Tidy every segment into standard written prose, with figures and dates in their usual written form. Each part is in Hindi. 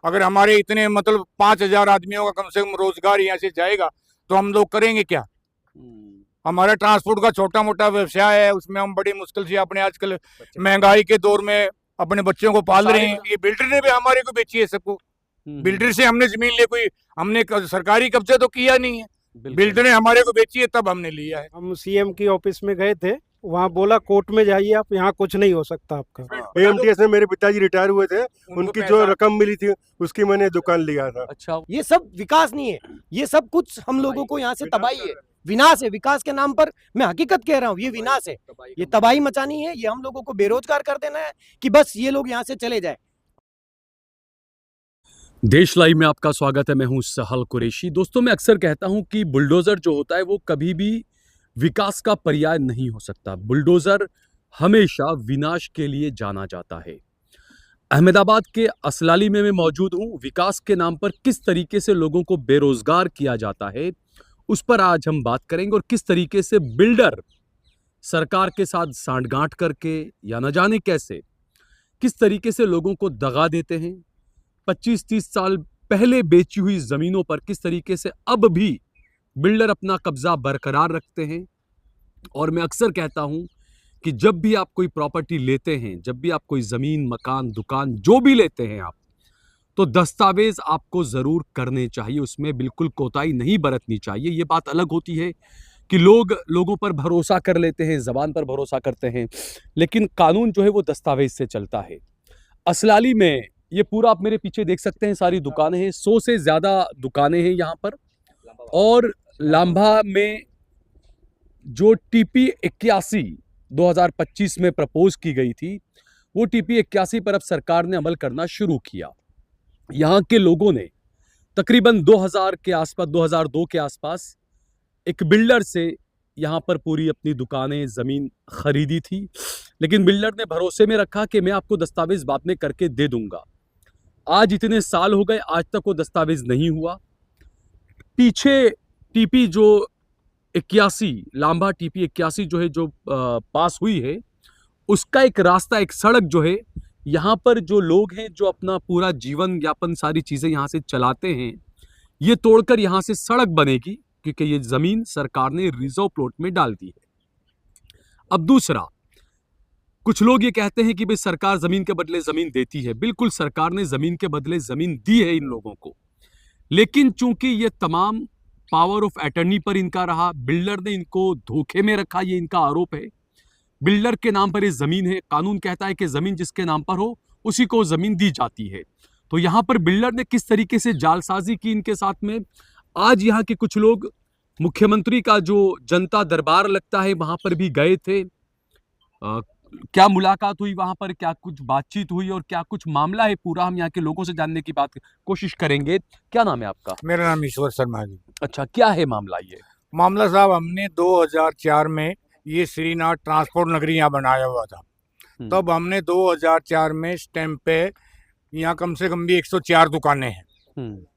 अगर हमारे इतने मतलब 5,000 आदमियों का कम से कम रोजगार यहाँ से जाएगा तो हम लोग करेंगे क्या। हमारा ट्रांसपोर्ट का छोटा मोटा व्यवसाय है, उसमें हम बड़ी मुश्किल से अपने आजकल महंगाई के दौर में अपने बच्चों को पाल रहे हैं। ये बिल्डर ने भी हमारे को बेची है सबको। बिल्डर से हमने जमीन ले, कोई हमने सरकारी कब्जा तो किया नहीं है, बिल्डर ने हमारे को बेची है तब हमने लिया है। हम सीएम की ऑफिस में गए थे, वहाँ बोला कोर्ट में जाइए आप, यहाँ कुछ नहीं हो सकता आपका। एएमटीएस में मेरे पिताजी रिटायर हुए थे, उनकी जो रकम मिली थी उसकी मैंने दुकान लिया था। अच्छा, ये सब विकास नहीं है, ये सब कुछ हम लोगों को यहाँ से तबाही है, विनाश है। विकास के नाम पर मैं हकीकत कह रहा हूँ, ये विनाश है, ये तबाही मचानी है, ये हम लोगों को बेरोजगार कर देना है कि बस ये लोग यहाँ से चले जाए। देश लाइव में आपका स्वागत है। मैं हूं सहल कुरैशी। दोस्तों, मैं अक्सर कहता हूं कि बुलडोजर जो होता है वो कभी भी विकास का पर्याय नहीं हो सकता। बुलडोजर हमेशा विनाश के लिए जाना जाता है। अहमदाबाद के असलाली में मैं मौजूद हूं। विकास के नाम पर किस तरीके से लोगों को बेरोजगार किया जाता है उस पर आज हम बात करेंगे, और किस तरीके से बिल्डर सरकार के साथ सांठगांठ करके या न जाने कैसे किस तरीके से लोगों को दगा देते हैं। 25-30 साल पहले बेची हुई जमीनों पर किस तरीके से अब भी बिल्डर अपना कब्जा बरकरार रखते हैं। और मैं अक्सर कहता हूं कि जब भी आप कोई प्रॉपर्टी लेते हैं, जब भी आप कोई जमीन, मकान, दुकान जो भी लेते हैं आप, तो दस्तावेज आपको जरूर करने चाहिए, उसमें बिल्कुल कोताही नहीं बरतनी चाहिए। ये बात अलग होती है कि लोगों पर भरोसा कर लेते हैं, जबान पर भरोसा करते हैं, लेकिन कानून जो है वो दस्तावेज से चलता है। असलाली में ये पूरा आप मेरे पीछे देख सकते हैं, सारी दुकानें हैं, 100 से ज्यादा दुकानें हैं यहाँ पर। और लांभा में जो टीपी 81 2025 में प्रपोज की गई थी, वो टीपी 81 पर अब सरकार ने अमल करना शुरू किया। यहाँ के लोगों ने तकरीबन 2000 के आसपास, 2002 के आसपास एक बिल्डर से यहाँ पर पूरी अपनी दुकानें, जमीन खरीदी थी, लेकिन बिल्डर ने भरोसे में रखा कि मैं आपको दस्तावेज बाद में करके दे दूंगा। आज इतने साल हो गए, आज तक वो दस्तावेज नहीं हुआ। पीछे टीपी जो 81 लांभा टीपी 81 जो है, जो पास हुई है, उसका एक रास्ता, एक सड़क जो है, यहाँ पर जो लोग हैं जो अपना पूरा जीवन यापन, सारी चीजें यहाँ से चलाते हैं, ये तोड़कर यहाँ से सड़क बनेगी, क्योंकि ये जमीन सरकार ने रिजर्व प्लॉट में डाल दी है। अब दूसरा, कुछ लोग ये कहते हैं कि भाई सरकार जमीन के बदले जमीन देती है। बिल्कुल, सरकार ने जमीन के बदले जमीन दी है इन लोगों को, लेकिन चूंकि ये तमाम पावर ऑफ अटर्नी पर इनका रहा, बिल्डर ने इनको धोखे में रखा, ये इनका आरोप है। बिल्डर के नाम पर ये जमीन है, कानून कहता है कि जमीन जिसके नाम पर हो उसी को जमीन दी जाती है। तो यहां पर बिल्डर ने किस तरीके से जालसाजी की इनके साथ में। आज यहाँ के कुछ लोग मुख्यमंत्री का जो जनता दरबार लगता है वहां पर भी गए थे। क्या मुलाकात हुई वहां पर, क्या कुछ बातचीत हुई और क्या कुछ मामला है, पूरा हम यहाँ के लोगों से जानने की कोशिश करेंगे। क्या नाम है आपका? मेरा नाम ईश्वर शर्मा जी। अच्छा, क्या है मामला? ये मामला साहब, हमने 2004 में ये श्रीनाथ ट्रांसपोर्ट नगरी यहाँ बनाया हुआ था। तब हमने 2004 में स्टैंप पे, यहाँ कम से कम भी 104 दुकानें हैं,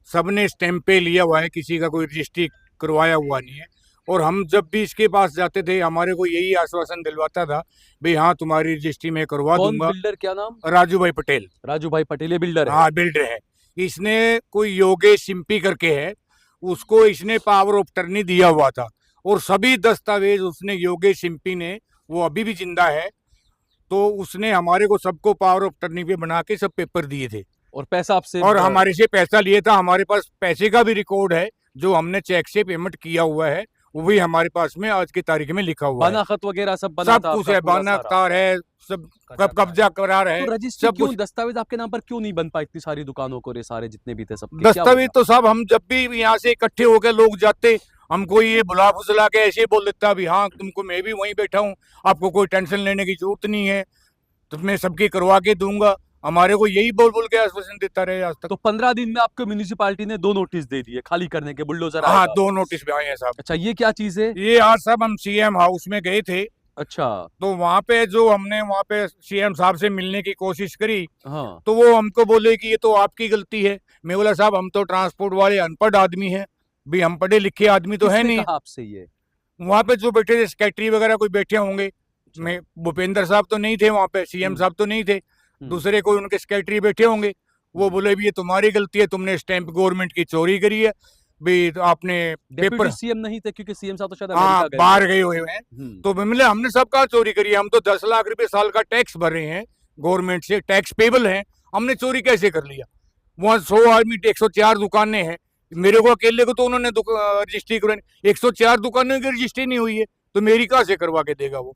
सबने स्टैंप पे लिया हुआ है, किसी का कोई रजिस्ट्री करवाया हुआ नहीं है। और हम जब भी इसके पास जाते थे, हमारे को यही आश्वासन दिलवाता था, भाई हाँ तुम्हारी रजिस्ट्री में करवा दूंगा। बिल्डर क्या नाम? राजू भाई पटेल। राजू भाई पटेल ये बिल्डर है? हाँ, बिल्डर है। इसने कोई योगेश सिंपी करके है, उसको इसने पावर ऑफ अटर्नी दिया हुआ था, और सभी दस्तावेज उसने, योगेश सिंपी ने, वो अभी भी जिंदा है, तो उसने हमारे को सबको पावर ऑफ अटर्नी पे बना के सब पेपर दिए थे। और पैसा आपसे? और हमारे से पैसा लिए था। हमारे पास पैसे का भी रिकॉर्ड है, जो हमने चेक से पेमेंट किया हुआ है, वो भी हमारे पास में आज की तारीख में लिखा हुआ है। बनाखत वगैरह सब बना, सब कुछ है, बनाखतार है, सब कब्जा करार है। तो रजिस्ट्री क्यों, दस्तावेज आपके नाम पर क्यों नहीं बन पाए इतनी सारी दुकानों को, सारे जितने भी थे सब? दस्तावेज तो सब हम जब भी यहाँ से इकट्ठे होकर लोग जाते, हमको ये बुला फुसला के ऐसे बोल देता भी हाँ तुमको, मैं भी वहीं बैठा हूँ, आपको कोई टेंशन लेने की जरूरत नहीं है, तो मैं सबकी करवा के दूंगा। हमारे को यही बोल बोल के आश्वासन देता रहे आज तक। तो 15 दिन में आपको म्यूनिसिपालिटी ने 2 नोटिस दे दिए खाली करने के, बुलडोजर? हाँ, 2 नोटिस भी आए हैं साहब। अच्छा, ये क्या चीज है? ये आज साहब हम सीएम हाउस में गए थे। अच्छा, तो वहाँ पे जो हमने वहाँ पे सीएम साहब से मिलने की कोशिश करी, हाँ, तो वो हमको बोले कि ये तो आपकी गलती है। मैं बोला साहब हम तो ट्रांसपोर्ट वाले अनपढ़ आदमी हैं, भी हम पढ़े लिखे आदमी तो है नहीं। आपसे ये वहाँ पे जो बैठे थे सेक्रेटरी वगैरह कोई बैठे होंगे, मैं, भूपेंद्र साहब तो नहीं थे वहाँ पे, सीएम साहब तो नहीं थे, दूसरे कोई उनके सेक्रेटरी बैठे होंगे। वो बोले भी ये तुम्हारी गलती है, तुमने स्टैंप गवर्नमेंट की चोरी करी है भी, तो आपने पेपर डेप्यूटी सीएम नहीं थे क्योंकि सीएम साहब तो शायद हाँ अमेरिका गए बाहर थे। गए हुए हैं। हम्म, तो मतलब हमने सब कहा चोरी करी है, हम तो 10 लाख रुपए साल का टैक्स भर रहे हैं गवर्नमेंट से, टैक्स पेबल है, हमने चोरी कैसे कर लिया? वहाँ 100 आदमी 104 दुकानें हैं, मेरे को अकेले को तो उन्होंने रजिस्ट्री करवाई, 104 दुकानों की रजिस्ट्री नहीं हुई है, तो मेरी कहाँ से करवा के देगा वो?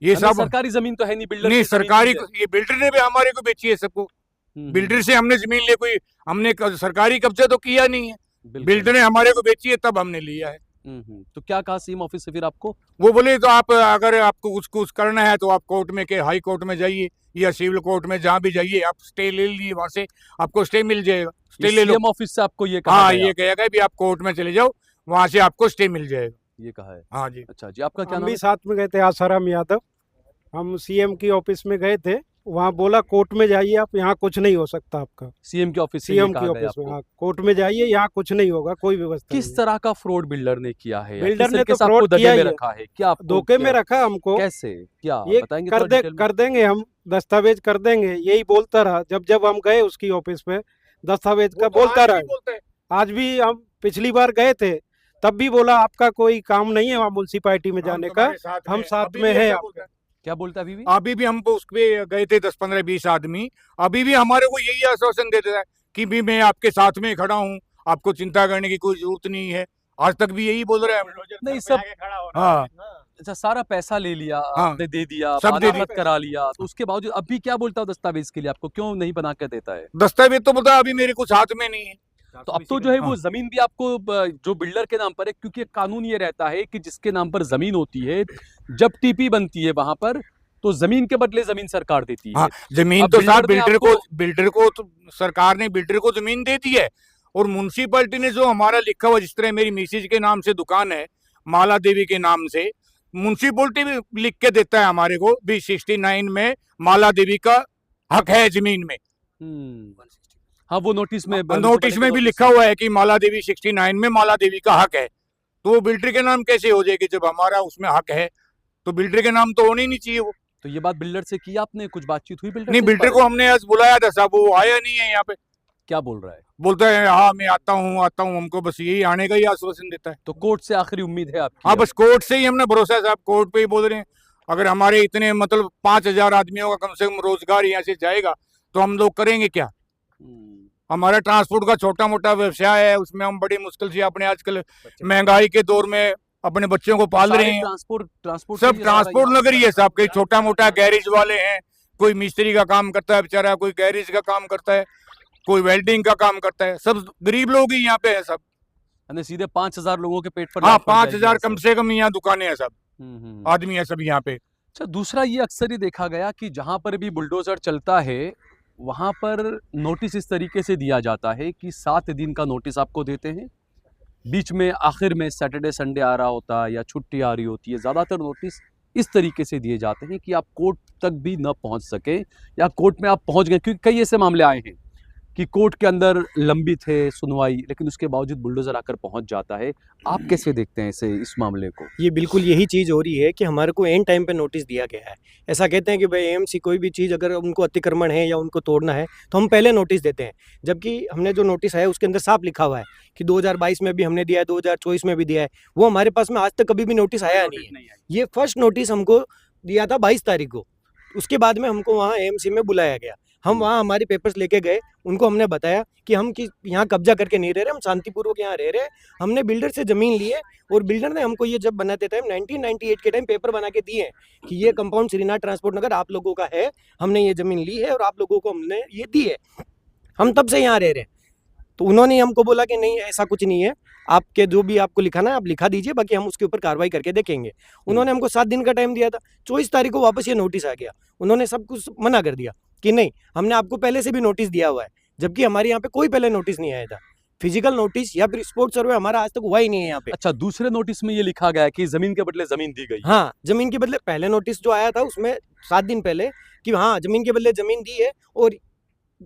ये हमें सब सरकारी जमीन तो है नहीं, बिल्डर नहीं, की जमीन सरकारी भी है। ये बिल्डर ने भी हमारे को बेची है सबको, बिल्डर से हमने जमीन ले, कोई हमने सरकारी कब्जा तो किया नहीं है, बिल्कुल। बिल्डर ने हमारे को बेची है तब हमने लिया है। तो क्या कहा सीएम ऑफिस से फिर आपको? वो बोले तो आप अगर आपको कुछ करना है तो आप कोर्ट में के हाई कोर्ट में जाइए या सिविल कोर्ट में, जहाँ भी जाइए आप स्टे ले लीजिए, वहां से आपको स्टे मिल जाएगा, स्टे ले लो। सीएम ऑफिस से आपको ये कहा हाँ गया? ये कहेगा भी आप कोर्ट में चले जाओ, वहां से आपको स्टे मिल जाएगा। ये कहा है। हाँ जी। अच्छा जी, आपका क्या हम नाम भी है? साथ में गए थे, आसाराम यादव। हम सीएम की ऑफिस में गए थे, वहाँ बोला कोर्ट में जाइए आप, यहाँ कुछ नहीं हो सकता आपका। सीएम के ऑफिस से ये सीएम कहा की गया ऑफिस में, आपको? हाँ कोर्ट में जाइए, यहाँ कुछ नहीं होगा, कोई व्यवस्था किस नहीं है। तरह का फ्रॉड बिल्डर ने किया है? या बिल्डर किस ने तरीके तो से आपको फ्रॉड दगे किया में ही है। रखा है? क्या आपको धोखे में क्या- रखा हमको। कैसे क्या ये बताएंगे कर थोड़ा दे डिटेल में? कर देंगे हम, दस्तावेज कर देंगे, यही बोलता रहा। जब जब हम गए उसकी ऑफिस पे, दस्तावेज का बोलता रहा। आज भी हम पिछली बार गए थे, तब भी बोला आपका कोई काम नहीं है वहाँ म्यूनसिपालिटी में जाने का, हम साथ में हैं आपके। क्या बोलता है अभी भी? अभी भी हम उस पे गए थे 10 15 20 आदमी, अभी भी हमारे को यही आश्वासन देते हैं कि भी मैं आपके साथ में खड़ा हूँ, आपको चिंता करने की कोई जरूरत नहीं है। आज तक भी यही बोल रहे हैं। नहीं, सब हाँ अच्छा, सारा पैसा ले लिया हाँ, आपने, दे दिया, सब दे अदालत करा लिया, तो उसके बावजूद अभी क्या बोलता है दस्तावेज के लिए? आपको क्यों नहीं बना के देता है? दस्तावेज तो बता अभी मेरे कुछ हाथ में नहीं है। तो अब तो जो है वो हाँ। जमीन भी आपको जो बिल्डर के नाम पर है, क्योंकि कानून ये रहता है कि जिसके नाम पर जमीन होती है, जब टीपी बनती है वहां पर, तो जमीन के बदले जमीन सरकार देती है। हाँ जमीन अब तो बिल्डर साहब ने बिल्डर को तो सरकार ने बिल्डर को जमीन दे दी है, और म्युनिसिपैलिटी ने जो हमारा लिखा हुआ, जिस तरह मेरी मिसेज के नाम से दुकान है माला देवी के नाम से, म्युनिसिपैलिटी भी लिख के देता है हमारे को भी 69 में माला देवी का हक है जमीन में। हाँ, वो नोटिस में नोटिस में भी लिखा हुआ है कि माला देवी 69 में माला देवी का हक है, तो वो बिल्डर के नाम कैसे हो जाएगी जब हमारा उसमें हक है? तो बिल्डर के नाम तो होने ही नहीं चाहिए वो। तो ये बात बिल्डर से की आपने? कुछ बातचीत हुई बिल्डर नहीं, से इस बिल्डर बारे को में? हमने आज बुलाया था साहब, वो आया नहीं है यहाँ पे। क्या बोल रहा है? बोलता है हाँ मैं आता हूँ, हमको बस यही आने का ही आश्वासन देता है। तो कोर्ट से आखिरी उम्मीद है आपकी? हाँ अब? बस कोर्ट से ही हमने भरोसा है साहब, कोर्ट पे ही बोल रहे हैं। अगर हमारे इतने मतलब 5000 आदमियों का कम से कम रोजगार यहाँ से जाएगा तो हम लोग करेंगे क्या? हमारा ट्रांसपोर्ट का छोटा मोटा व्यवसाय है, उसमें हम बड़ी मुश्किल से अपने आजकल महंगाई के दौर में अपने बच्चों को पाल रहे हैं। ट्रांसपोर्ट सब ट्रांसपोर्ट नगरी है साहब, कोई छोटा मोटा गैरेज वाले हैं, कोई मिस्त्री का काम करता है बेचारा, कोई गैरेज का काम करता है, कोई वेल्डिंग का काम करता है, सब गरीब लोग ही यहाँ पे है सब। यानी सीधे 5000 लोगों के पेट पर हाँ लात पड़ जाएगी 5000 ऐसे। कम से कम यहाँ दुकानें हैं सब, आदमी है सब यहाँ पे। अच्छा, दूसरा ये अक्सर ही देखा गया कि जहां पर भी बुलडोजर चलता है वहां पर नोटिस इस तरीके से दिया जाता है कि 7 दिन का नोटिस आपको देते हैं, बीच में आखिर में सैटरडे संडे आ रहा होता है या छुट्टी आ रही होती है, ज़्यादातर नोटिस इस तरीके से दिए जाते हैं कि आप कोर्ट तक भी न पहुंच सके, या कोर्ट में आप पहुंच गए, क्योंकि कई ऐसे मामले आए हैं कि कोर्ट के अंदर लंबित है सुनवाई, लेकिन उसके बावजूद बुलडोजर आकर पहुंच जाता है। आप कैसे देखते हैं इस मामले को? ये बिल्कुल यही चीज़ हो रही है कि हमारे को एंड टाइम पे नोटिस दिया गया है। ऐसा कहते हैं कि भाई एएमसी कोई भी चीज़ अगर उनको अतिक्रमण है या उनको तोड़ना है तो हम पहले नोटिस देते हैं, जबकि हमने जो नोटिस है उसके अंदर साफ लिखा हुआ है कि 2022 में भी हमने दिया है, 2024 में भी दिया है। वो हमारे पास में आज तक कभी भी नोटिस आया नहीं है। ये फर्स्ट नोटिस हमको दिया था 22 तारीख को, उसके बाद में हमको वहाँ एएमसी में बुलाया गया। हम वहाँ हमारे पेपर्स लेके गए, उनको हमने बताया कि हम कि यहाँ कब्जा करके नहीं रह रहे, हम शांतिपूर्वक यहाँ रह रहे हैं, हमने बिल्डर से ज़मीन ली है, और बिल्डर ने हमको ये जब बनाते टाइम 1998 के टाइम पेपर बना के दिए हैं कि ये कंपाउंड श्रीनाथ ट्रांसपोर्ट नगर आप लोगों का है, हमने ये ज़मीन ली है और आप लोगों को हमने ये दी है, हम तब से यहाँ रह रहे हैं। तो उन्होंने हमको बोला कि नहीं ऐसा कुछ नहीं है, आपके जो भी आपको लिखाना है आप लिखा दीजिए, बाकी हम उसके ऊपर कार्रवाई करके देखेंगे। उन्होंने हमको 7 दिन का टाइम दिया था, 24 तारीख को वापस ये नोटिस आ गया। उन्होंने सब कुछ मना कर दिया कि नहीं हमने आपको पहले से भी नोटिस दिया हुआ है, जबकि हमारे यहाँ पे कोई पहले नोटिस नहीं आया था। फिजिकल नोटिस या फिर स्पोर्ट सर्वे हमारा आज तक हुआ ही नहीं है यहाँ पे। अच्छा, दूसरे नोटिस में ये लिखा गया है कि जमीन के बदले जमीन दी गई। हाँ, जमीन के बदले पहले नोटिस जो आया था उसमें 7 दिन पहले कि हाँ जमीन के बदले जमीन दी है, और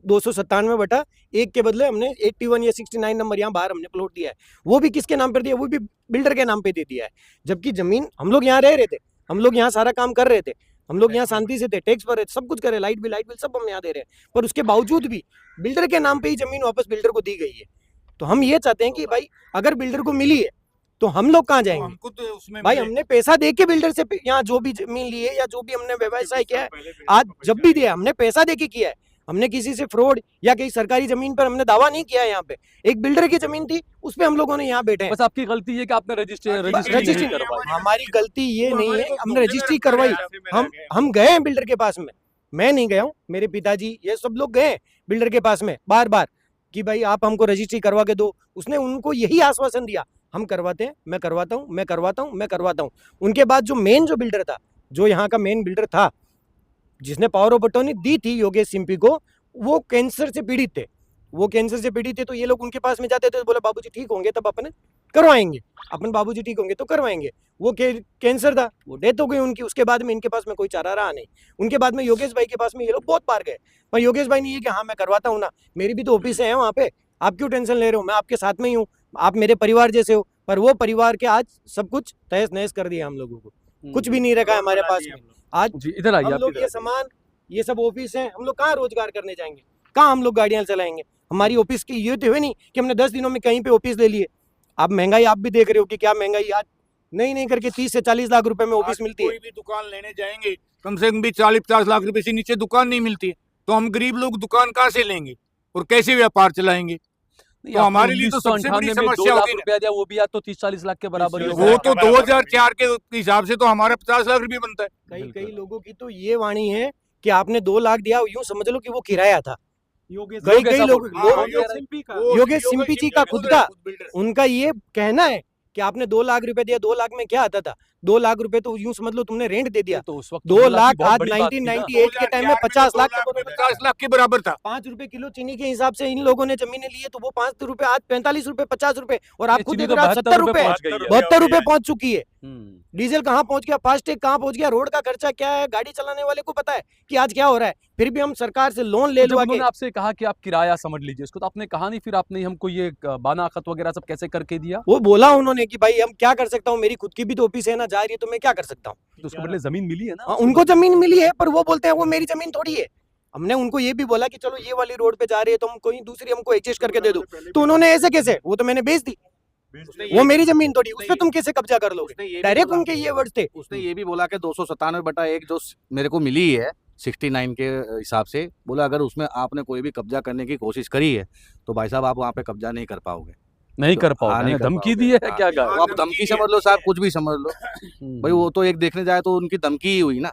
297/1 के बदले हमने 81 या 69 नंबर यहाँ बाहर हमने प्लॉट दिया है। वो भी किसके नाम पर दिया? वो भी बिल्डर के नाम पे दे दिया है, जबकि जमीन हम लोग यहाँ रह रहे थे, हम लोग यहाँ सारा काम कर रहे थे। हम लोग यहाँ शांति से थे, टैक्स भरे, सब कुछ करे, लाइट बिल सब हम यहाँ दे रहे हैं, पर उसके बावजूद भी बिल्डर के नाम पे ही जमीन वापस बिल्डर को दी गई है। तो हम ये चाहते हैं कि भाई अगर बिल्डर को मिली है तो हम लोग कहाँ जाएंगे? हमको तो उसमें भाई हमने पैसा दे के बिल्डर से यहाँ जो भी जमीन ली है या जो भी हमने व्यवसाय किया है, आज जब भी दिया हमने पैसा दे के किया है, हमने किसी से फ्रॉड या कहीं सरकारी जमीन पर हमने दावा नहीं किया है। यहाँ पे एक बिल्डर की जमीन थी, उस पे हम लोगों ने यहाँ बैठे हैं। बस आपकी गलती है कि आपने रजिस्ट्री रजिस्ट्री करवाई। हमारी गलती ये नहीं है, हमने रजिस्ट्री करवाई, हम गए हैं बिल्डर के पास में, मैं नहीं गया हूँ, मेरे पिताजी ये सब लोग गए बिल्डर के पास में बार बार कि भाई आप हमको रजिस्ट्री करवा के दो। उसने उनको यही आश्वासन दिया, हम करवाते हैं, मैं करवाता हूँ, मैं करवाता हूँ, मैं करवाता हूँ। उनके बाद जो मेन जो बिल्डर था, जो यहाँ का मेन बिल्डर था, जिसने पावर ऑफ अटॉर्नी दी थी योगेश सिंपी को, वो कैंसर से पीड़ित थे। वो कैंसर से पीड़ित थे तो ये लोग उनके पास में जाते थे, तो बोला बाबूजी ठीक होंगे तब अपन करवाएंगे, अपन बाबूजी ठीक होंगे तो करवाएंगे। वो कैंसर था, वो डेथ हो गई उनकी। उसके बाद में इनके पास में कोई चारा रहा नहीं। उनके बाद में योगेश भाई के पास में ये लोग बहुत बार गए, पर योगेश भाई ने ये कि हाँ मैं करवाता हूँ ना, मेरी भी तो ऑफिस है वहाँ पे, आप क्यों टेंशन ले रहे हो, मैं आपके साथ में ही हूँ, आप मेरे परिवार जैसे हो। पर वो परिवार के आज सब कुछ तहस नहस कर दिया हम लोगों को, कुछ भी नहीं रखा है हमारे पास में। आज जी इधर आइए हम आप, लोग इधर ये आइए। सामान, ये सब ऑफिस है, हम लोग कहाँ रोजगार करने जाएंगे, कहाँ हम लोग गाड़ियां चलाएंगे? हमारी ऑफिस की ये तो है नहीं कि हमने 10 दिनों में कहीं पे ऑफिस ले लिए। आप महंगाई आप भी देख रहे हो कि क्या महंगाई, आज नहीं करके 30 से 40 लाख रुपए में ऑफिस मिलती है। कोई भी दुकान लेने जाएंगे कम से कम भी 40-50 लाख रुपए से नीचे दुकान नहीं मिलती है, तो हम गरीब लोग दुकान कहाँ से लेंगे और कैसे व्यापार चलाएंगे? नहीं, तो आपने हमारे लिए तो सबसे 1998 बड़ी में समस्या 2 लाख होगी ना। रुपया दिया, वो भी आज तो 30-40 लाख के बराबर ही हो वो गया। तो 2004 के हिसाब से तो हमारा 50 लाख रुपए बनता है। कई लोगों की तो ये वाणी है कि आपने 2 लाख दिया, यूं समझ लो कि वो किराया था। योगेश कई लोग सिंपी का योगेश सिंपी जी का खुद का, बिल्डर। उनका ये कहना है कि आपने 2 लाख रुपए दिया। 2 लाख में क्या आता था? 2 लाख रुपए तो यूं समझ लो तुमने रेंट दे दिया। तो उस वक्त 2 लाख बहुत आज बड़ी बात थी ना। 1998 के टाइम में 50 लाख 50 लाख के बराबर था। 5 रुपए किलो चीनी के हिसाब से इन लोगों ने जमीनें ली है, तो वो 5 रुपए आज 45 रुपए 50 रुपए, और आप ये खुद चीनी देख तो रहे हो 70 रुपए पहुंच गई है। 72 रुपए पहुंच चुकी है। हम्म। डीजल कहाँ पहुंच गया, फास्टैग कहाँ पहुंच गया, रोड का खर्चा क्या है, गाड़ी चलाने वाले को पता है कि आज क्या हो रहा है। फिर भी हम सरकार से लोन ले जब लो उन्होंने आपसे कहा कि आप किराया समझ लीजिए इसको, तो आपने कहा नहीं फिर आपने हमको ये बाना खत वगैरह सब कैसे करके दिया? वो बोला उन्होंने कि भाई हम क्या कर सकता हूँ, मेरी खुद की भी तो ऑफिस है ना, जा रही है तो मैं क्या कर सकता हूँ। तो उसके बदले जमीन मिली है ना? उनको जमीन मिली है, पर वो बोलते हैं वो मेरी जमीन थोड़ी है। हमने उनको ये भी बोला कि चलो ये वाली रोड पे जा रही है तो हम कोई दूसरी हमको एडजस्ट करके दे दो, तो उन्होंने ऐसे कैसे, वो तो मैंने बेच दी, वो मेरी जमीन थोड़ी, उस पर तुम कैसे कब्जा कर लोगे? डायरेक्ट उनके ये वर्ड थे। उसने ये भी बोला कि 297/1 जो मेरे को मिली है 69 के हिसाब से, बोला अगर उसमें आपने कोई भी कब्जा करने की कोशिश करी है तो भाई साहब आप वहाँ पे कब्जा नहीं कर पाओगे। नहीं कर हाँ, पाओगे, नहीं कर धमकी पाओगे। दी है हाँ, क्या वो कहा? आप धमकी समझ लो साहब, कुछ भी समझ लो भाई, वो तो एक देखने जाए तो उनकी धमकी ही हुई ना।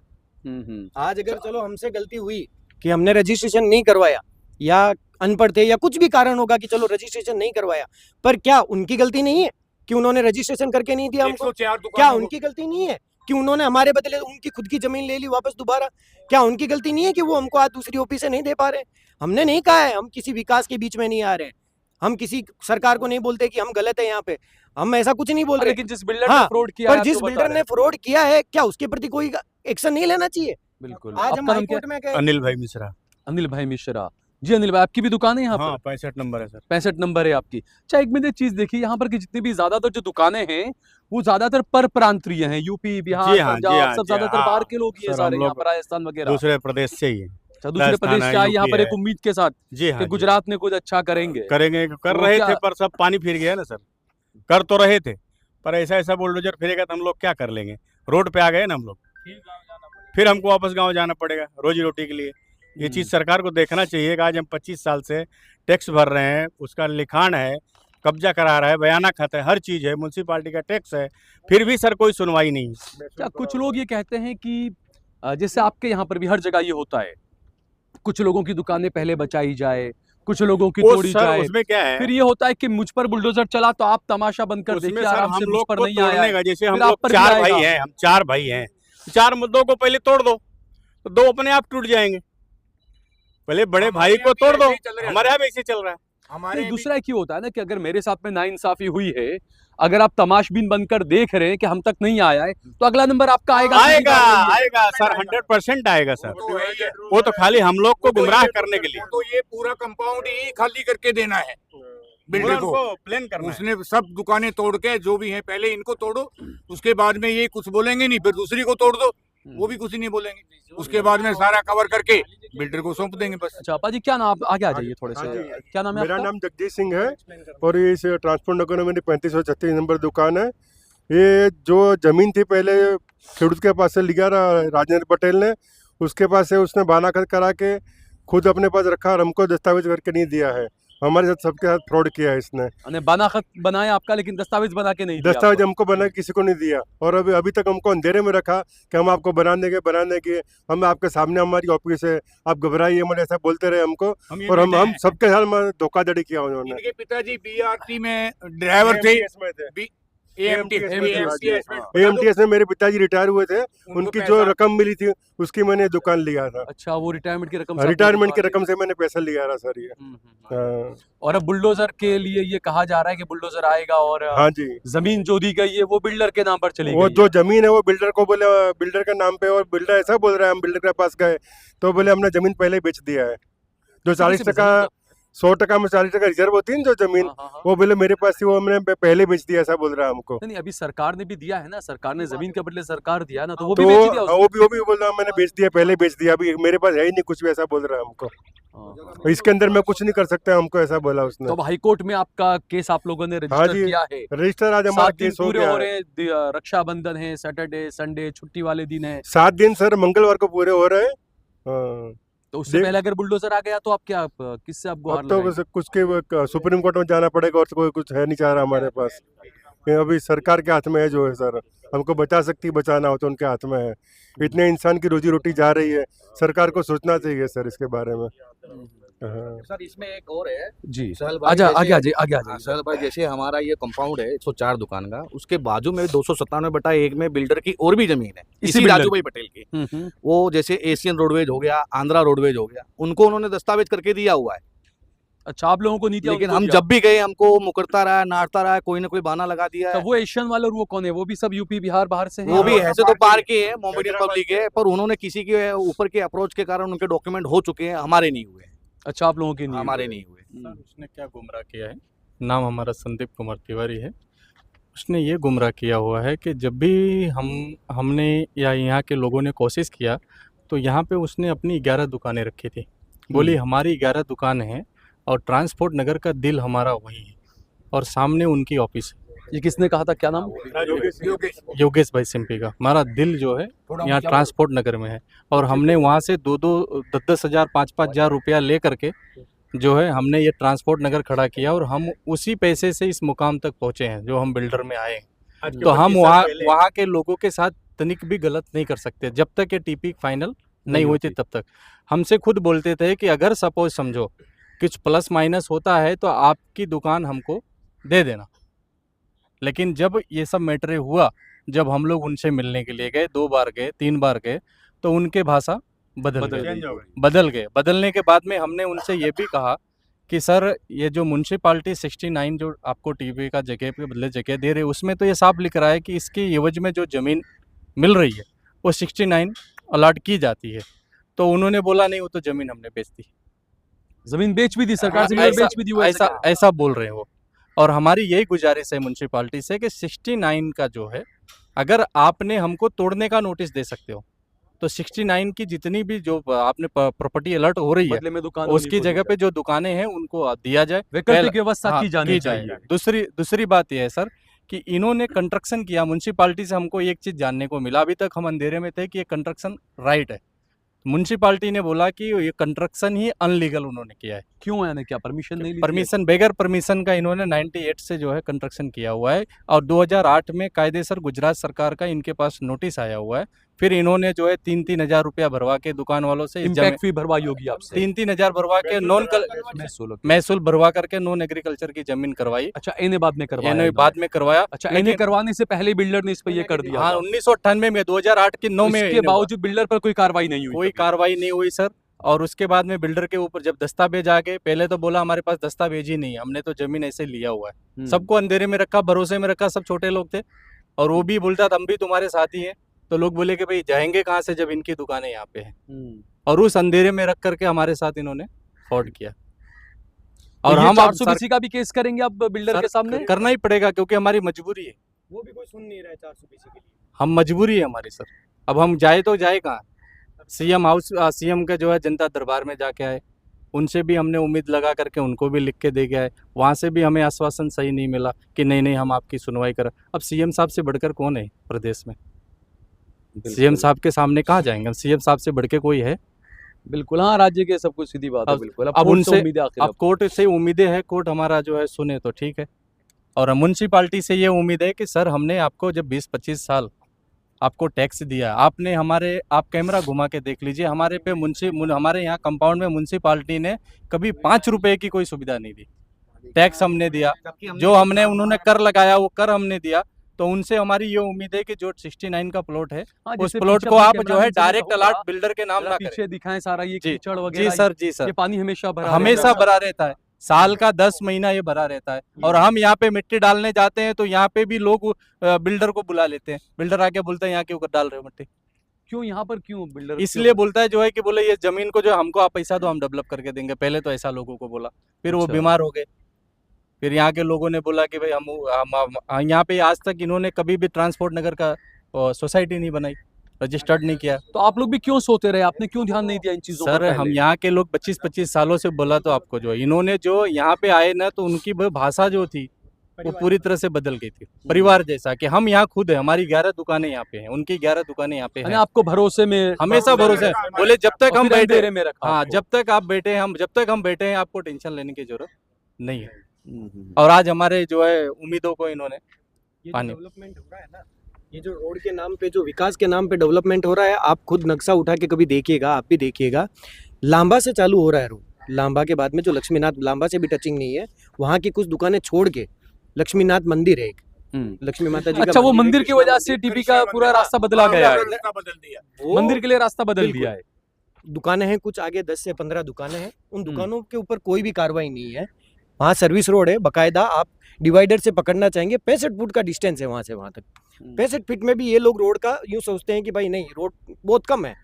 आज अगर चलो हमसे गलती हुई कि हमने रजिस्ट्रेशन नहीं करवाया, या अनपढ़ थे, या कुछ भी कारण होगा कि चलो रजिस्ट्रेशन नहीं करवाया, पर क्या उनकी गलती नहीं है कि उन्होंने रजिस्ट्रेशन करके नहीं दिया हमको? 104 क्या दुकानों को- उनकी गलती नहीं है कि उन्होंने हमारे बदले उनकी खुद की जमीन ले ली वापस दोबारा? क्या उनकी गलती नहीं है कि वो हमको आज दूसरी ओपी से नहीं दे पा रहे? हमने नहीं कहा है, हम किसी विकास के बीच में नहीं आ रहे हैं, हम किसी सरकार को नहीं बोलते कि हम गलत है यहाँ पे, हम ऐसा कुछ नहीं बोल रहे। लेकिन जिस बिल्डर हाँ, ने फ्रॉड किया पर है, जिस आप तो बता बिल्डर रहे ने हैं। फ्रॉड किया है, क्या उसके प्रति कोई एक्शन नहीं लेना चाहिए? बिल्कुल। आज हम आपका नाम क्या हाईकोर्ट में गए, अनिल भाई मिश्रा। है? अनिल भाई मिश्रा जी। अनिल भाई आपकी भी दुकान है यहाँ हाँ पर? 65 नंबर है सर। 65 नंबर है आपकी। अच्छा एक मैंने चीज देखी यहाँ पर कि जितनी भी ज्यादातर जो दुकानें हैं वो ज्यादातर पर प्रांतीय हैं, यूपी बिहार जी हाँ, पंजाब जी हाँ, सब जी ज्यादातर हाँ। बाहर के लोग ही हैं सर, सारे, हम यहाँ लोग पर राजस्थान वगैरह। दूसरे प्रदेश से ही है। अच्छा दूसरे राजस्थान प्रदेश है, से आए यहाँ यूपी पर है। एक उम्मीद के साथ जी हाँ कि जी। गुजरात में कुछ अच्छा करेंगे। करेंगे, कर वो रहे क्या- थे पर सब पानी फिर गया ना सर। कर तो रहे थे पर ऐसा ऐसा बुलडोजर फिरेगा तो हम लोग क्या कर लेंगे? रोड पे आ गए ना हम लोग, फिर हमको वापस गांव जाना पड़ेगा रोजी रोटी के लिए। ये चीज़ सरकार को देखना चाहिए कि आज हम 25 साल से टैक्स भर रहे हैं, उसका लिखान है, कब्जा करा रहा है, बयाना खाता है, हर चीज़ है, म्यूनसिपालिटी का टैक्स है, फिर भी सर कोई सुनवाई नहीं है। क्या कुछ लोग ये कहते हैं कि जैसे आपके यहाँ पर भी हर जगह ये होता है, कुछ लोगों की दुकानें पहले बचाई जाए, कुछ लोगों की वो तोड़ी सर जाए, उसमें क्या है, फिर ये होता है कि मुझ पर बुलडोजर चला तो आप तमाशा बंद कर उसमें देखिए, सर आराम हम से मुझ लोग पर को नहीं आया तोड़ने है। का, जैसे हम फिर आप लोग पर भी 4 आएगा। भाई हैं, हम 4 भाई हैं, 4 मुद्दों को पहले तोड़ दो तो 2 अपने आप टूट जाएंगे। पहले बड़े भाई को तोड़ दो, हमारे यहाँ भी ऐसे चल रहा है। हमारे नहीं, भी- दूसरा एक ही होता है ना कि अगर मेरे साथ में नाइंसाफी हुई है, अगर आप तमाशबीन बनकर देख रहे हैं कि हम तक नहीं आया है, तो अगला नंबर आपका आएगा। आएगा आएगा सर, 100% आएगा सर। वो तो है ही है। वो तो खाली हम लोग को वो तो गुमराह ये- करने के लिए वो तो ये पूरा कंपाउंड ही खाली करके देना है बिल्डर को। प्लान करना है। उसने सब दुकानें तोड़ के जो भी हैं पहले इनको तोड़ो, उसके बाद में ये कुछ बोलेंगे नहीं, फिर दूसरी को तोड़ दो, वो भी कुछ नहीं बोलेंगे। उसके बाद में सारा कवर करके बिल्डर को सौंप देंगे बस। अच्छा आपा जी क्या नाम, आप आगे आ जाइए थोड़े हाँ से, जी। क्या नाम है मेरा आपका? नाम जगदीश सिंह है और ये इस ट्रांसपोर्ट नगर में मेरी 35 और 36 नंबर दुकान है। ये जो ज़मीन थी पहले खेडूत के पास से लिया राजेंद्र पटेल ने, उसके पास से उसने बानाखत करा के खुद अपने पास रखा और हमको दस्तावेज करके नहीं दिया है। हमारे साथ सबके साथ फ्रॉड किया है इसने। यानी बानाखत बनाया आपका, लेकिन दस्तावेज बना के नहीं दिया दस्तावेज आपको। हमको बना के किसी को नहीं दिया और अभी तक हमको अंधेरे में रखा कि हम आपको बनाने के हम आपके सामने हमारी ऑफिस है, आप घबराइए मत, ऐसा बोलते रहे हमको। और हम सबके साथ धोखाधड़ी किया उन्होंने। इनके पिताजी बीआरटी में ड्राइवर थे। AMTS में मेरे पिताजी रिटायर हुए थे, उनकी जो रकम मिली थी उसकी मैंने दुकान लिया था। अच्छा वो रिटायरमेंट की रकम से आपने रिटायरमेंट की दुकान रकम से मैंने पैसा लिया था सर ये। हम्म। हाँ और अब बुलडोजर के लिए ये कहा जा रहा है कि बुलडोजर आएगा और हाँ जी, जमीन जो दी गई है वो बिल्डर के नाम पर चली वो गई जो जमीन है वो बिल्डर को बोले, बिल्डर के नाम पे, और बिल्डर ऐसा बोल रहा है, हम बिल्डर के पास गए तो बोले हमने जमीन पहले ही बेच दिया है। जो 40% 100% में 40% रिजर्व होती है ना जो जमीन, हाँ। वो बोले मेरे पास थी, वो हमने पहले बेच दिया, ऐसा बोल रहा है हमको। नहीं अभी सरकार ने भी दिया है ना, सरकार ने जमीन के बदले सरकार दिया ना, तो वो तो भी बेच दिया उसने। वो भी बोल रहा है मैंने बेच दिया, पहले बेच दिया, अभी मेरे पास है ही नहीं कुछ भी, ऐसा बोल रहा है हमको। हाँ। इसके अंदर मैं कुछ नहीं कर सकता, हमको ऐसा बोला उसने। तो अब हाईकोर्ट में आपका केस आप लोगों ने रजिस्टर जी। किया है। रजिस्टर आज हमारा 7 दिन केस हो पूरे गया हो है। रहे हैं, रक्षाबंधन है, सैटरडे संडे छुट्टी वाले दिन है, 7 दिन सर मंगलवार को पूरे हो रहे हैं। हाँ। तो उससे देख- पहले अगर बुलडोजर आ गया तो आप क्या, किससे आप गुहार अब तो लगाएंगे? कुछ के सुप्रीम कोर्ट में जाना पड़ेगा और कोई कुछ है नहीं चाह रहा हमारे पास। ये अभी सरकार के हाथ में है जो है सर, हमको बचा सकती, बचाना हो तो उनके हाथ में है। इतने इंसान की रोजी रोटी जा रही है, सरकार को सोचना चाहिए सर इसके बारे में। हाँ। सर इसमें एक और है जी सहल भाई, आजा जैसे- आगे आगे आगे हाँ, आजा सहल भाई, जैसे हमारा ये कंपाउंड है 104 दुकान का, उसके बाजू में 297/1 में बिल्डर की और भी जमीन है, इसी इसी बिल्डर राजू भाई पटेल की। वो जैसे एशियन रोडवेज हो गया, आंध्रा रोडवेज हो गया, उनको उन्होंने दस्तावेज करके दिया हुआ है। अच्छा आप लोगों को नहीं दिया, लेकिन उनको हम दिया। जब भी गए हमको मुकरता रहा, नाटता रहा, कोई ना कोई बहाना लगा दिया तो है। वो एशियन वाले और वो कौन है, वो भी सब यूपी बिहार बाहर से हैं? वो भी हाँ, ऐसे तो पार के है, मोमेडियन हैदराबाद पब्लिक है, पर उन्होंने किसी के ऊपर के अप्रोच के कारण उनके डॉक्यूमेंट हो चुके हैं, हमारे नहीं हुए। अच्छा आप लोगों के नहीं हमारे हुए। नहीं हुए। सर उसने क्या गुमराह किया है, नाम हमारा संदीप कुमार तिवारी है। उसने ये गुमराह किया हुआ है कि जब भी हमने या यहाँ के लोगों ने कोशिश किया तो यहाँ पे उसने अपनी 11 दुकानें रखी थी। बोली हमारी 11 दुकान है और ट्रांसपोर्ट नगर का दिल हमारा वही है और सामने उनकी ऑफिस है। ये किसने कहा था, क्या नाम? योगेश भाई सिंपी का, हमारा दिल जो है यहाँ ट्रांसपोर्ट नगर में है और हमने वहाँ से 10-10 हज़ार 5-5 हज़ार रुपया ले करके जो है हमने ये ट्रांसपोर्ट नगर खड़ा किया और हम उसी पैसे से इस मुकाम तक पहुँचे हैं जो हम बिल्डर में आए हैं। तो हम वहाँ के लोगों के साथ तनिक भी गलत नहीं कर सकते जब तक ये टीपी फाइनल नहीं हुई थी। तब तक हमसे खुद बोलते थे कि अगर सपोज समझो कुछ प्लस माइनस होता है तो आपकी दुकान हमको दे देना। लेकिन जब ये सब मैटर हुआ, जब हम लोग उनसे मिलने के लिए गए, 2 बार गए, 3 बार गए, तो उनके भाषा बदल गए। बदलने के बाद में हमने उनसे ये भी कहा कि सर ये जो म्युनिसिपालिटी 69 जो आपको टीवी का जगह पे बदले जगह दे रहे, उसमें तो ये साफ लिख रहा है कि इसके एवज में जो ज़मीन मिल रही है वो 69 अलॉट की जाती है। तो उन्होंने बोला नहीं, वो तो ज़मीन हमने बेच दी, जमीन बेच भी दी सरकार से, बेच भी दी, वो ऐसा बोल रहे हैं वो। और हमारी यही गुजारिश है म्युनिसिपालिटी से कि 69 का जो है, अगर आपने हमको तोड़ने का नोटिस दे सकते हो तो 69 की जितनी भी जो आपने प्रॉपर्टी अलर्ट हो रही है बदले में दुकान उसकी जगह पे जो दुकानें हैं उनको दिया जाए, वैकल्पिक व्यवस्था हाँ, की जानी चाहिए। दूसरी बात यह है सर कि इन्होंने कंस्ट्रक्शन किया, म्युनिसिपालिटी से हमको एक चीज़ जानने को मिला, अभी तक हम अंधेरे में थे कि ये कंस्ट्रक्शन राइट है। म्युनिसिपालिटी ने बोला कि ये कंस्ट्रक्शन ही अनलीगल उन्होंने किया है। क्यों, यानी क्या परमिशन नहीं ली? परमिशन, बगैर परमिशन का इन्होंने 98 से जो है कंस्ट्रक्शन किया हुआ है और 2008 में कायदेसर गुजरात सरकार का इनके पास नोटिस आया हुआ है। फिर इन्होंने जो है 3-3 हज़ार रुपया भरवा के दुकान वालों से इम्पैक्ट फी भरवाई होगी आपसे? 3-3 हज़ार भरवा के महसूल भरवा करके नॉन एग्रीकल्चर की जमीन करवाई। अच्छा इन्हें बाद में करवाया? इन्होंने बाद में करवाया। अच्छा इन्हें करवाने से पहले बिल्डर ने इस पे ये कर दिया? हाँ 1998 में, 2008 के 9 में। इसके बावजूद बिल्डर पर कोई कार्रवाई नहीं हुई? कोई कार्रवाई नहीं हुई सर। और उसके बाद में बिल्डर के ऊपर जब दस्तावेज आ गए, पहले तो बोला हमारे पास दस्तावेज ही नहीं है, हमने तो जमीन ऐसे लिया हुआ है। सबको अंधेरे में रखा, भरोसे में रखा, सब छोटे लोग थे और वो भी बोलता था हम भी तुम्हारे साथ ही हैं। तो लोग बोले कि भाई जाएंगे कहाँ से जब इनकी दुकानें यहाँ पे हैं। और उस अंधेरे में रख करके हमारे साथ इन्होंने फ्रॉड किया। और हम 420 का भी केस करेंगे अब बिल्डर के सामने? करना ही पड़ेगा क्योंकि हमारी मजबूरी है। वो भी कोई सुन नहीं रहा है 420 के लिए। हम मजबूरी है हमारी सर। अब हम जाए तो जाए कहाँ? सीएम हाउस, सीएम का जो है जनता दरबार में जाके आए, उनसे भी हमने उम्मीद लगा करके उनको भी लिख के दे के आए, वहाँ से भी हमें आश्वासन सही नहीं मिला कि नहीं नहीं हम आपकी सुनवाई करें। अब सीएम साहब से बढ़कर कौन है प्रदेश में? सीएम साहब के सामने कहाँ जाएंगे हम? सीएम साहब से बढ़ के कोई है? बिल्कुल, हाँ, राज्य के सब कुछ सीधी बात है, अब- बिल्कुल। अब कोर्ट से उनसे- उम्मीदें आखिर अब कोर्ट से उम्मीदें हैं, कोर्ट हमारा जो है सुने तो ठीक है। और म्यूनसिपाल्टी से ये उम्मीद है कि सर हमने आपको जब 20-25 साल आपको टैक्स दिया, आपने आप कैमरा घुमा के देख लीजिए, हमारे यहाँ कंपाउंड में म्यूनसिपाल्टी ने कभी 5 रुपए की कोई सुविधा नहीं दी। टैक्स हमने दिया, जो उन्होंने कर लगाया वो कर हमने दिया। तो उनसे हमारी ये उम्मीद है कि जो 69 का प्लॉट है हाँ, उस जैसे प्लॉट पीछे को अपने आप कैमरा जो है में जिन्हें डायरेक्ट कहूँगा, अलॉट बिल्डर के नाम जरा ना करें। पीछे दिखाएं सारा ये जी, कीचड़ जी वगैरह, सर, जी ये सर, पानी हमेशा भरा हमेशा रहता है। भरा रहता है, साल का 10 महीना ये भरा रहता है। और हम यहाँ पे मिट्टी डालने जाते हैं तो यहाँ पे भी लोग बिल्डर को बुला लेते हैं, बिल्डर आके बोलते हैं यहाँ क्यों डाल रहे हो मिट्टी? क्यों यहाँ पर क्यों बिल्डर इसलिए बोलता है जो है कि बोले ये जमीन को जो हमको आप पैसा दो हम डेवलप करके देंगे। पहले तो ऐसा लोगों को बोला, फिर वो अच्छा। बीमार हो गए, फिर यहाँ के लोगों ने बोला कि भाई हम यहाँ पे आज तक इन्होंने कभी भी ट्रांसपोर्ट नगर का सोसाइटी नहीं बनाई, रजिस्टर्ड नहीं किया। तो आप लोग भी क्यों सोते रहे? आपने क्यों ध्यान नहीं दिया इन चीजों पर सर हम पहले? यहाँ के लोग 25-25 सालों से बोला तो आपको जो है, इन्होंने जो यहाँ पे आए ना तो उनकी वो भाषा जो थी वो पूरी तरह से बदल गई थी, परिवार जैसा। कि हम यहाँ खुद है, हमारी 11 दुकानें यहाँ पे हैं, उनकी 11 दुकानें यहाँ पे यानी हैं। आपको भरोसे में हमेशा भरोसे है। बोले जब तक और हम फिर बैठे, अंधेरे में रखा हाँ आपको। जब तक आप बैठे हैं, जब तक हम बैठे हैं आपको टेंशन लेने की जरूरत नहीं है। हम्म। और आज हमारे जो है उम्मीदों को इन्होंने ये जो पानी- डेवलपमेंट हो रहा है ना, ये जो रोड के नाम पे जो विकास के नाम पे डेवलपमेंट हो रहा है, आप खुद नक्शा उठा के कभी देखिएगा, आप भी देखिएगा। लांबा से चालू हो रहा है रोड, लांबा के बाद में जो लक्ष्मीनाथ, लांबा से भी टचिंग नहीं है, वहाँ की कुछ दुकानें छोड़ के लक्ष्मीनाथ मंदिर है एक, लक्ष्मी माता जी का अच्छा, वो मंदिर है, मंदिर की कृष्णा वजह से टीपी का पूरा रास्ता बदला गया है, रास्ता बदल दिया। वो मंदिर के लिए रास्ता बदल बिल्कुल। दिया है। दुकानें हैं कुछ आगे, 10 से 15 दुकानें हैं, उन हम्म। दुकानों के ऊपर कोई भी कार्रवाई नहीं है। वहाँ सर्विस रोड है बकायदा, आप डिवाइडर से पकड़ना चाहेंगे, 65 फुट का डिस्टेंस है वहाँ से वहाँ तक। 65 फीट में भी ये लोग रोड का यूँ सोचते हैं कि भाई नहीं, रोड बहुत कम है।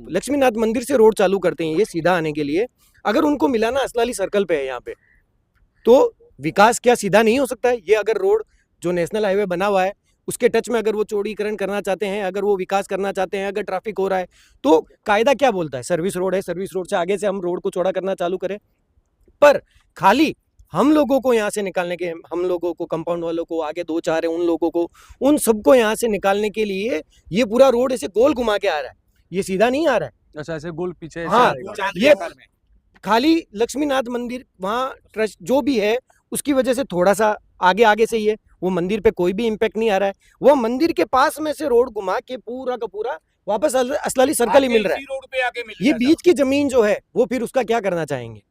लक्ष्मीनाथ मंदिर से रोड चालू करते हैं ये सीधा आने के लिए। अगर उनको मिला ना, असलाली सर्कल पे है यहाँ पे, तो विकास क्या सीधा नहीं हो सकता है? ये अगर रोड जो नेशनल हाईवे बना हुआ है उसके टच में अगर वो चौड़ीकरण करना चाहते हैं, अगर वो विकास करना चाहते हैं, अगर ट्रैफिक हो रहा है, तो कायदा क्या बोलता है? सर्विस रोड है, सर्विस रोड से आगे से हम रोड को चौड़ा करना चालू करें। पर खाली हम लोगों को यहाँ से निकालने के, हम लोगों को, कंपाउंड वालों को, आगे 2-4 है उन लोगों को, उन सबको यहाँ से निकालने के लिए ये पूरा रोड ऐसे गोल घुमा के आ रहा है, ये सीधा नहीं आ रहा है। अच्छा, ऐसे गोल पीछे ऐसे हाँ, आएगा। ये खाली लक्ष्मीनाथ मंदिर वहाँ ट्रस्ट जो भी है उसकी वजह से थोड़ा सा आगे आगे से ही है, वो मंदिर पे कोई भी इम्पैक्ट नहीं आ रहा है। वो मंदिर के पास में से रोड घुमा के पूरा का पूरा वापस असलाली सर्कल ही मिल रहा है। रोड पे आके मिल ये रहा बीच की जमीन जो है वो फिर उसका क्या करना चाहेंगे?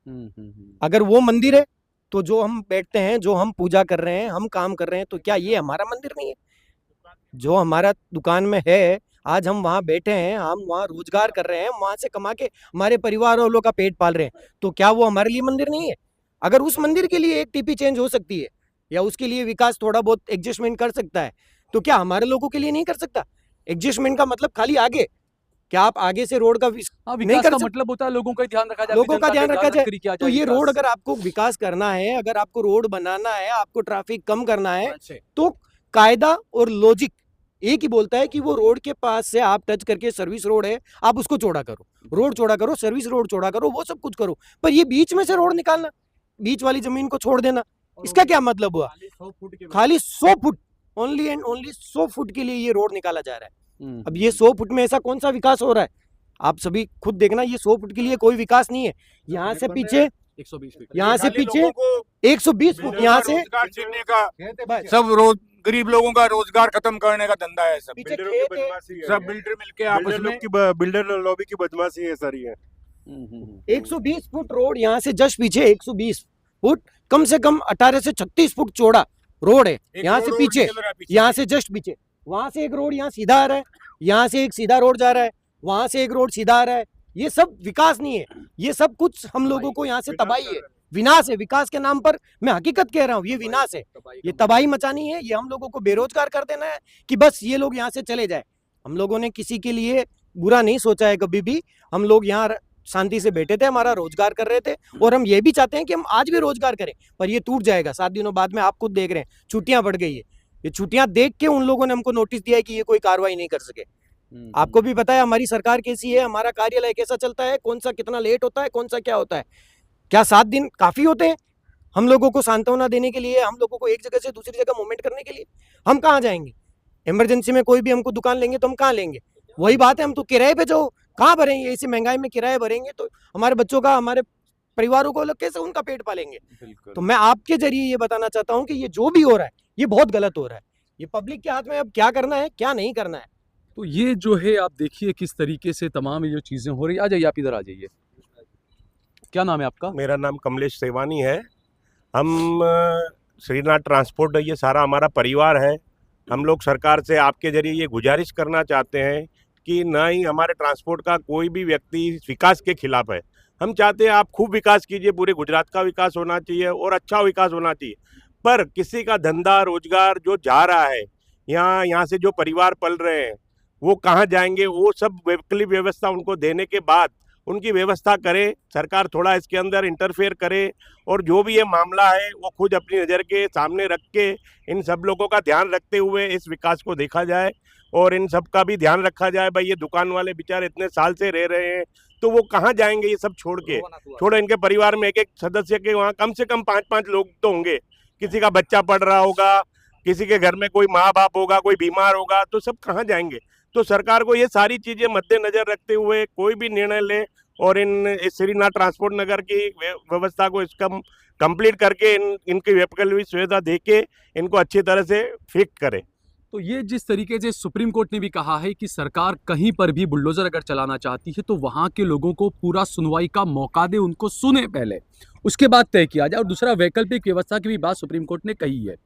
हम्म। अगर वो मंदिर है तो जो हम बैठते हैं, जो हम पूजा कर रहे हैं, हम काम कर रहे हैं, तो क्या ये हमारा मंदिर नहीं है? जो हमारा दुकान में है, आज हम वहाँ बैठे हैं, हम वहाँ रोजगार कर रहे हैं, वहाँ से कमा के हमारे परिवार वालों का पेट पाल रहे हैं, तो क्या वो हमारे लिए मंदिर नहीं है? अगर उस मंदिर के लिए एक टीपी चेंज हो सकती है या उसके लिए विकास थोड़ा बहुत एडजस्टमेंट कर सकता है, तो क्या हमारे लोगों के लिए नहीं कर सकता? एडजस्टमेंट का मतलब खाली आगे, क्या आप आगे से रोड का हाँ, नहीं विकास कर का सकते। मतलब होता है लोगों का ध्यान रखा जाए, लोगों अपनी का जनता ध्यान पे रखा जाए। नकरी किया तो जाए ये विकास। रोड अगर आपको विकास करना है, अगर आपको रोड बनाना है, आपको ट्रैफिक कम करना है, तो कायदा और लॉजिक एक ही बोलता है कि वो रोड के पास से आप टच करके, सर्विस रोड है, आप उसको चौड़ा करो, रोड चौड़ा करो, सर्विस रोड चौड़ा करो, वो सब कुछ करो। पर ये बीच में से रोड निकालना, बीच वाली जमीन को छोड़ देना, इसका क्या मतलब हुआ? खाली 100 foot, only and only 100 foot के लिए ये रोड निकाला जा रहा है। अब ये 100 फुट में ऐसा कौन सा विकास हो रहा है? आप सभी खुद देखना, ये 100 फुट के लिए कोई विकास नहीं है। यहाँ से पीछे, 120 फीट। यहाँ से पीछे 120 फुट, यहाँ से रोजगार छीनने का, बस, सब रोज गरीब लोगों का रोजगार खत्म करने का धंधा है सब। पीछे बिल्डरों की खेत है, बदमाशी है। सब बिल्डर मिलके आपस बिल्डर में लोग की बिल्डर लॉबी की बदमाशी है सर ये। 120 फुट रोड, यहाँ से जस्ट पीछे 120 फुट, कम से कम 18 से 36 फुट चौड़ा रोड है। एक यहाँ रोड से और पीछे, निकल रहा है पीछे। यहाँ से जस्ट पीछे, वहां से एक रोड यहाँ सीधा आ रहा है, यहाँ से एक सीधा रोड जा रहा है, वहां से एक रोड सीधा आ रहा है। ये सब विकास नहीं है, ये सब कुछ हम लोगों को यहाँ से तबाही है, विनाश है। विकास के नाम पर मैं हकीकत कह रहा हूँ, ये विनाश है, ये तबाही मचानी है, ये हम लोगों को बेरोजगार कर देना है कि बस ये लोग यहाँ से चले जाए। हम लोगों ने किसी के लिए बुरा नहीं सोचा है कभी भी। हम लोग यहाँ शांति से बैठे थे, हमारा रोजगार कर रहे थे, और हम ये भी चाहते हैं कि हम आज भी रोजगार करें, पर ये टूट जाएगा 7 दिनों बाद में। आप खुद देख रहे हैं, छुट्टियां बढ़ गई है। ये छुट्टियां देख के उन लोगों ने हमको नोटिस दिया है कि ये कोई कार्रवाई नहीं कर सके। आपको भी पता है हमारी सरकार कैसी है, हमारा कार्यालय कैसा चलता है, कौन सा कितना लेट होता है, कौन सा क्या होता है। क्या 7 दिन काफी होते हैं हम लोगों को सांत्वना देने के लिए, हम लोगों को एक जगह से दूसरी जगह मूवमेंट करने के लिए? हम कहाँ जाएंगे? इमरजेंसी में कोई भी हमको दुकान लेंगे तो हम कहाँ लेंगे? वही बात है, हम तो किराए पे जो कहाँ भरेंगे? ऐसी महंगाई में किराए भरेंगे तो हमारे बच्चों का, हमारे परिवारों को लोग कैसे उनका पेट पालेंगे? तो मैं आपके जरिए ये बताना चाहता हूँ कि ये जो भी हो रहा है ये बहुत गलत हो रहा है। ये पब्लिक के हाथ में अब क्या करना है क्या नहीं करना है। तो ये जो है आप देखिए किस तरीके से तमाम ये जो चीज़ें हो रही है। आ जाइए, आप इधर आ जाइए। क्या नाम है आपका? मेरा नाम कमलेश सेवानी है। हम श्रीनाथ ट्रांसपोर्ट, ये सारा हमारा परिवार है। हम लोग सरकार से आपके जरिए ये गुजारिश करना चाहते हैं कि ना ही हमारे ट्रांसपोर्ट का कोई भी व्यक्ति विकास के खिलाफ है। हम चाहते हैं आप खूब विकास कीजिए, पूरे गुजरात का विकास होना चाहिए और अच्छा विकास होना चाहिए। पर किसी का धंधा रोजगार जो जा रहा है, यहाँ से जो परिवार पल रहे हैं वो कहाँ जाएंगे? वो सब वैकल्पिक व्यवस्था उनको देने के बाद उनकी व्यवस्था करे, सरकार थोड़ा इसके अंदर इंटरफेयर करे और जो भी ये मामला है वो खुद अपनी नज़र के सामने रख के इन सब लोगों का ध्यान रखते हुए इस विकास को देखा जाए और इन सब का भी ध्यान रखा जाए। भाई ये दुकान वाले बेचारे इतने साल से रह रहे हैं तो वो कहाँ जाएंगे ये सब छोड़ के? छोड़ो, इनके परिवार में एक सदस्य के वहाँ कम से कम 5-5 लोग तो होंगे। किसी का बच्चा पढ़ रहा होगा, किसी के घर में कोई माँ बाप होगा, कोई बीमार होगा, तो सब कहाँ जाएंगे? तो सरकार को ये सारी चीज़ें मद्देनजर रखते हुए कोई भी निर्णय ले और इस श्रीनाथ ट्रांसपोर्ट नगर की व्यवस्था को इसका कंप्लीट करके इनकी वैकल्पिक सुविधा दे के इनको अच्छी तरह से फिक्स करे। तो ये जिस तरीके से सुप्रीम कोर्ट ने भी कहा है कि सरकार कहीं पर भी बुलडोजर अगर चलाना चाहती है तो वहां के लोगों को पूरा सुनवाई का मौका दे, उनको सुने पहले, उसके बाद तय किया जाए। और दूसरा, वैकल्पिक व्यवस्था की भी बात सुप्रीम कोर्ट ने कही है।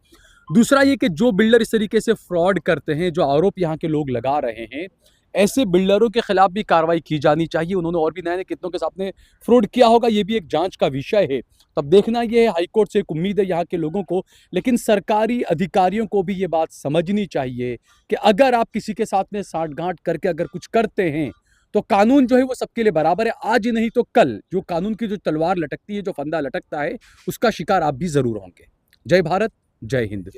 दूसरा ये कि जो बिल्डर इस तरीके से फ्रॉड करते हैं, जो आरोप यहाँ के लोग लगा रहे हैं, ऐसे बिल्डरों के खिलाफ भी कार्रवाई की जानी चाहिए। उन्होंने और भी नए कितनों के साथ में फ्रॉड किया होगा, ये भी एक जांच का विषय है। तब देखना ये है, हाईकोर्ट से एक उम्मीद है यहाँ के लोगों को, लेकिन सरकारी अधिकारियों को भी ये बात समझनी चाहिए कि अगर आप किसी के साथ में साठगांठ करके अगर कुछ करते हैं तो कानून जो है वो सबके लिए बराबर है। आज नहीं तो कल जो कानून की जो तलवार लटकती है, जो फंदा लटकता है, उसका शिकार आप भी जरूर होंगे। जय भारत, जय हिंद।